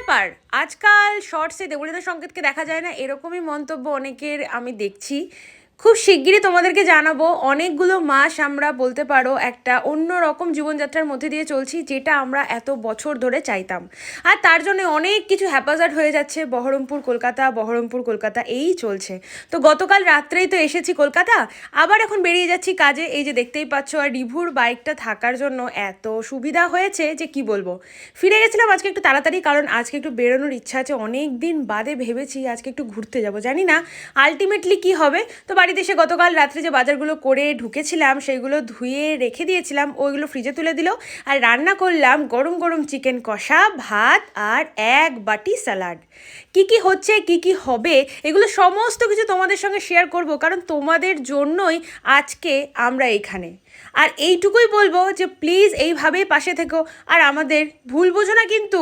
ব্যাপার? আজকাল শর্টসে দেবলীনা সংকেতকে দেখা যায় না, এরকমই মন্তব্য অনেকের আমি দেখছি। খুব শিগগিরই তোমাদেরকে জানাবো, অনেকগুলো মাস আমরা বলতে পারো একটা অন্য রকম জীবনযাত্রার মধ্যে দিয়ে চলছি, যেটা আমরা এত বছর ধরে চাইতাম। আর তার জন্য অনেক কিছু হ্যাপাজার্ড হয়ে যাচ্ছে। বহরমপুর কলকাতা এই চলছে। তো গতকাল রাত্রেই তো এসেছি কলকাতা, আবার এখন বেরিয়ে যাচ্ছি কাজে। এই যে দেখতেই পাচ্ছ, আর রিভুর বাইকটা থাকার জন্য এত সুবিধা হয়েছে যে কি বলবো। ফিরে গেছিলাম আজকে একটু তাড়াতাড়ি, কারণ আজকে একটু বেরোনোর ইচ্ছা আছে। অনেক দিন বাদে ভেবেছি আজকে একটু ঘুরতে যাব, জানি না আলটিমেটলি কি হবে। তো বাড়িতে এসে গতকাল রাত্রে যে বাজারগুলো করে ঢুকেছিলাম সেইগুলো ধুয়ে রেখে দিয়েছিলাম, ওইগুলো ফ্রিজে তুলে দিল। আর রান্না করলাম গরম গরম চিকেন কষা, ভাত আর এক বাটি স্যালাড। কি কি হচ্ছে, কি কি হবে, এগুলো সমস্ত কিছু তোমাদের সঙ্গে শেয়ার করব, কারণ তোমাদের জন্যই আজকে আমরা এখানে। আর এইটুকুই বলবো যে প্লিজ এইভাবেই পাশে থেকো, আর আমাদের ভুল বোঝো না কিন্তু।